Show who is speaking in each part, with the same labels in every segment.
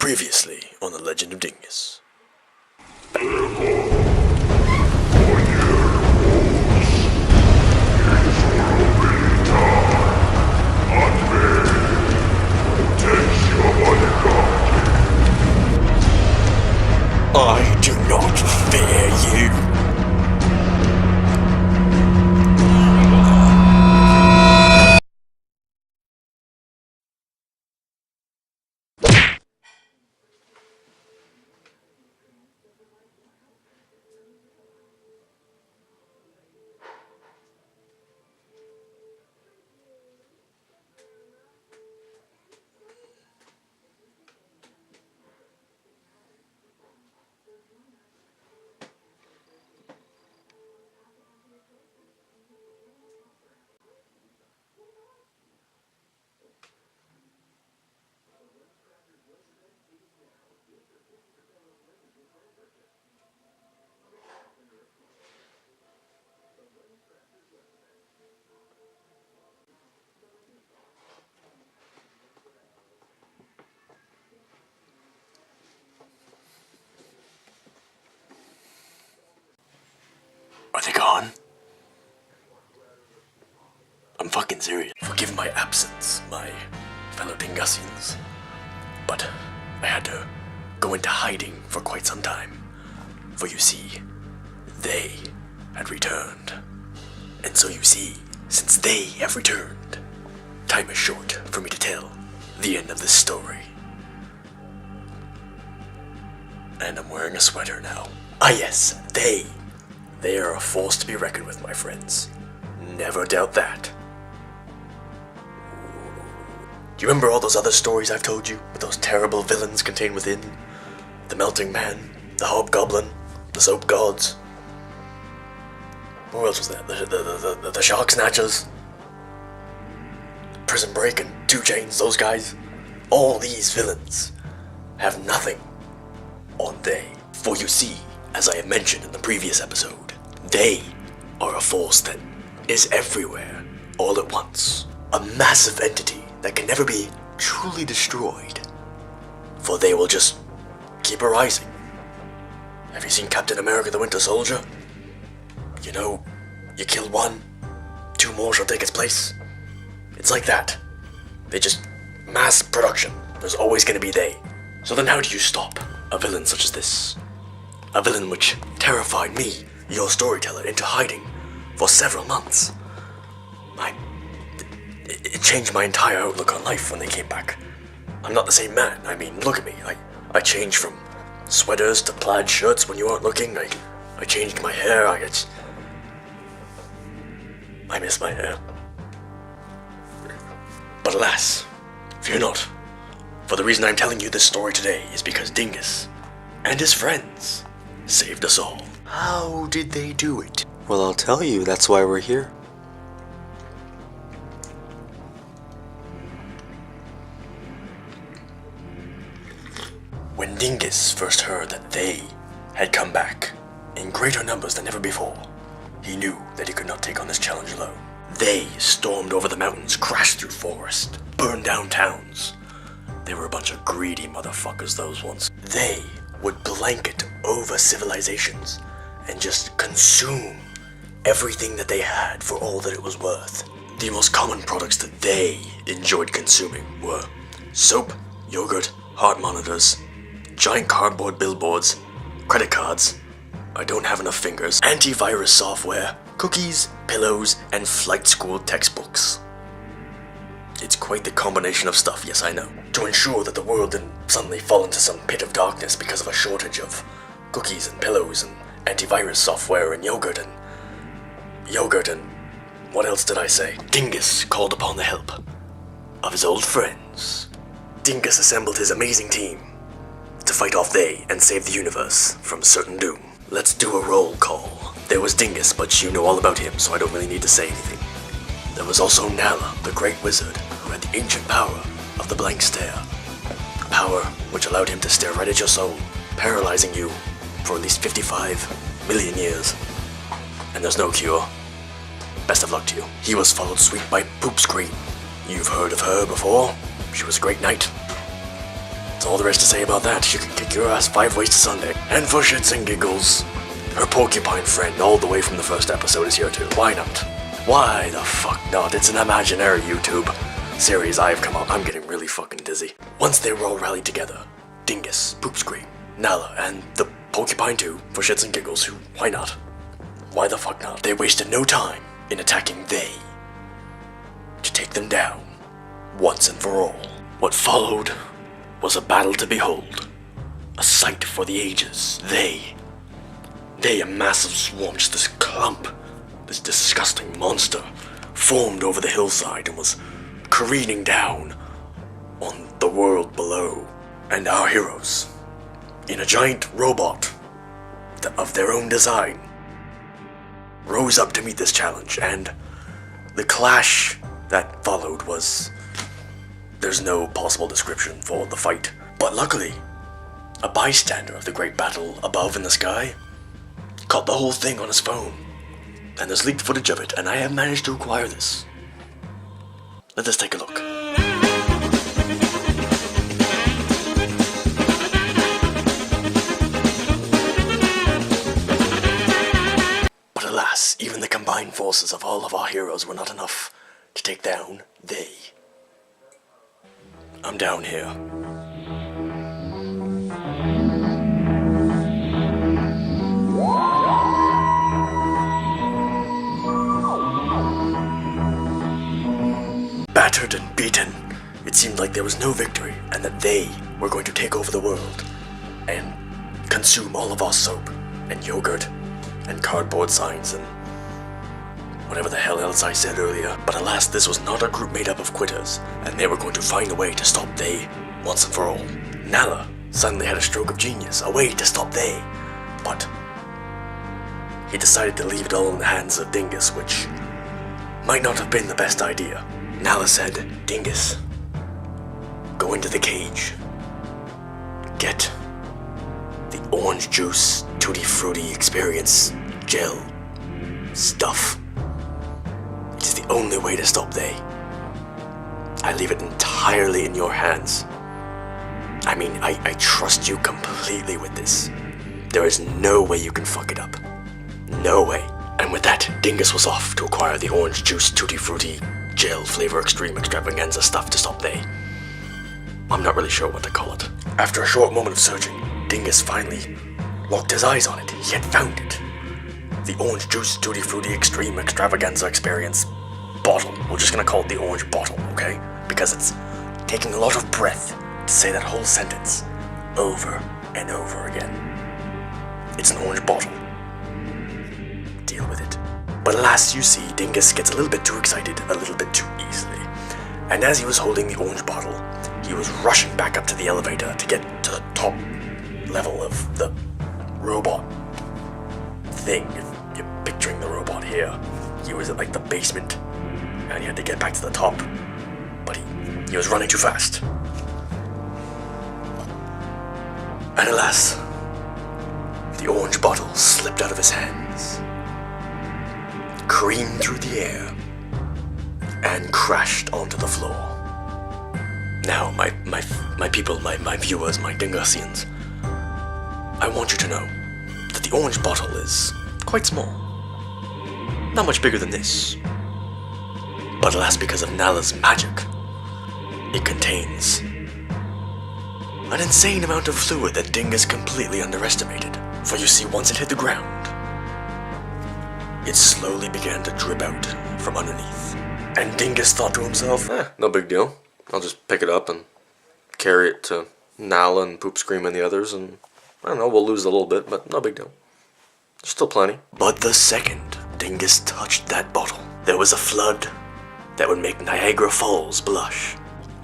Speaker 1: Previously on The Legend of Dingus. I do not fear you. Are they gone? I'm fucking serious. Forgive my absence, my fellow Dingusians. But I had to go into hiding for quite some time. For you see, they had returned. And so you see, since they have returned, time is short for me to tell the end of this story. And I'm wearing a sweater now. Ah yes, they are a force to be reckoned with, my friends. Never doubt that. Do you remember all those other stories I've told you, with those terrible villains contained within? The Melting Man, the Hobgoblin, the Soap Gods. Who else was there? The Shark Snatchers? Prison Break and 2 Chainz, those guys. All these villains have nothing on they. For you see, as I have mentioned in the previous episode, they are a force that is everywhere, all at once. A massive entity that can never be truly destroyed. For they will just keep arising. Have you seen Captain America the Winter Soldier? You know, you kill one, 2 more shall take its place. It's like that. They just mass production. There's always gonna be they. So then how do you stop a villain such as this? A villain which terrified me, your storyteller, into hiding for several months. It changed my entire outlook on life when they came back. I'm not the same man. I mean, look at me. I changed from sweaters to plaid shirts when you weren't looking. I changed my hair. I miss my hair. But alas, fear not. For the reason I'm telling you this story today is because Dingus and his friends saved us all. How did they do it?
Speaker 2: Well, I'll tell you, that's why we're here.
Speaker 1: When Dingus first heard that they had come back in greater numbers than ever before, he knew that he could not take on this challenge alone. They stormed over the mountains, crashed through forest, burned down towns. They were a bunch of greedy motherfuckers, those ones. They would blanket over civilizations and just consume everything that they had for all that it was worth. The most common products that they enjoyed consuming were soap, yogurt, heart monitors, giant cardboard billboards, credit cards, I don't have enough fingers, antivirus software, cookies, pillows, and flight school textbooks. It's quite the combination of stuff, yes I know. To ensure that the world didn't suddenly fall into some pit of darkness because of a shortage of cookies and pillows and antivirus software and yogurt and what else did I say? Dingus called upon the help of his old friends. Dingus assembled his amazing team to fight off they and save the universe from certain doom. Let's do a roll call. There was Dingus, but you know all about him, so I don't really need to say anything. There was also Nala, the great wizard, who had the ancient power of the blank stare. A power which allowed him to stare right at your soul, paralyzing you for at least 55 million years. And there's no cure. Best of luck to you. He was followed sweet by Poop Scream. You've heard of her before. She was a great knight. That's all there is to say about that. You can kick your ass 5 ways to Sunday. And for shits and giggles, her porcupine friend all the way from the first episode is here too. Why not? Why the fuck not? It's an imaginary YouTube series I've come up. I'm getting really fucking dizzy. Once they were all rallied together, Dingus, Poop Scream, Nala, and the porcupine too, for shits and giggles, who, why not? Why the fuck not? They wasted no time in attacking they to take them down once and for all. What followed was a battle to behold, a sight for the ages. They, a massive swarm, just this clump, this disgusting monster, formed over the hillside and was careening down on the world below. And our heroes, in a giant robot of their own design, rose up to meet this challenge, and the clash that followed was... there's no possible description for the fight. But luckily, a bystander of the great battle above in the sky caught the whole thing on his phone. And there's leaked footage of it, and I have managed to acquire this. Let us take a look. But alas, even the combined forces of all of our heroes were not enough to take down they. I'm down here. Battered and beaten, it seemed like there was no victory, and that they were going to take over the world and consume all of our soap and yogurt and cardboard signs and whatever the hell else I said earlier. But alas, this was not a group made up of quitters, and they were going to find a way to stop they once and for all. Nala suddenly had a stroke of genius, a way to stop they, but he decided to leave it all in the hands of Dingus, which might not have been the best idea. Nala said, Dingus, go into the cage. Get the orange juice, tutti frutti experience, gel, stuff. It is the only way to stop they. I leave it entirely in your hands. I mean, I trust you completely with this. There is no way you can fuck it up. No way. And with that, Dingus was off to acquire the orange juice, tutti frutti, gel flavor extreme extravaganza stuff to stop they. I'm not really sure what to call it. After a short moment of searching, Dingus finally locked his eyes on it. He had found it. The orange juice, tutti frutti, extreme extravaganza experience bottle. We're just gonna call it the orange bottle, okay? Because it's taking a lot of breath to say that whole sentence over and over again. It's an orange bottle. Deal with it. But alas, you see, Dingus gets a little bit too excited, a little bit too easily. And as he was holding the orange bottle, he was rushing back up to the elevator to get to the top level of the robot thing. If you're picturing the robot here, he was at like the basement, and he had to get back to the top, but he was running too fast. And alas, the orange bottle slipped out of his hands, careened through the air, and crashed onto the floor. Now, my people, my viewers, my Dingusians, I want you to know that the orange bottle is quite small. Not much bigger than this. But alas, because of Nala's magic, it contains an insane amount of fluid that Dingus completely underestimated. For you see, once it hit the ground, it slowly began to drip out from underneath. And Dingus thought to himself, no big deal. I'll just pick it up and carry it to Nala and Poop Scream and the others, and I don't know, we'll lose a little bit, but no big deal. There's still plenty. But the second Dingus touched that bottle, there was a flood that would make Niagara Falls blush.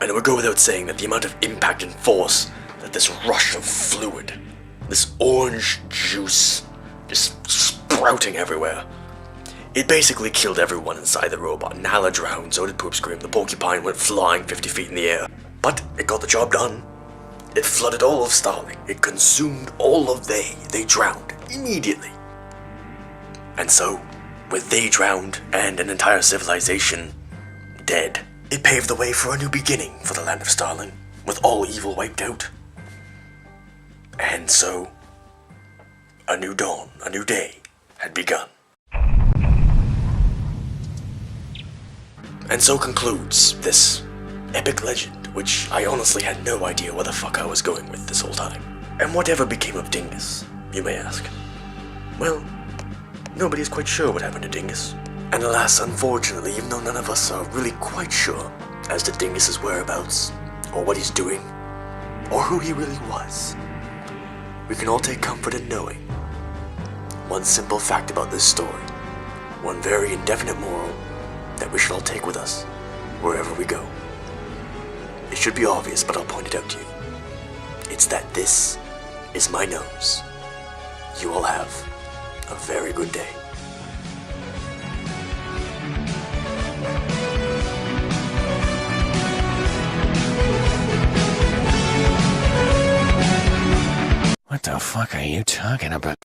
Speaker 1: And it would go without saying that the amount of impact and force that this rush of fluid, this orange juice, just sprouting everywhere, it basically killed everyone inside the robot. Nala drowned, so did Poop Scream. The porcupine went flying 50 feet in the air. But it got the job done. It flooded all of Starling. It consumed all of they. They drowned immediately. And so, with they drowned and an entire civilization dead, it paved the way for a new beginning for the land of Starling. With all evil wiped out, And so, a new dawn, a new day had begun. And so concludes this epic legend, which I honestly had no idea where the fuck I was going with this whole time. And whatever became of Dingus, you may ask? Well, nobody is quite sure what happened to Dingus. And alas, unfortunately, even though none of us are really quite sure as to Dingus's whereabouts, or what he's doing, or who he really was, we can all take comfort in knowing one simple fact about this story, one very indefinite moral that we should all take with us wherever we go. It should be obvious, but I'll point it out to you. It's that this is my nose. You all have a very good day.
Speaker 3: What the fuck are you talking about?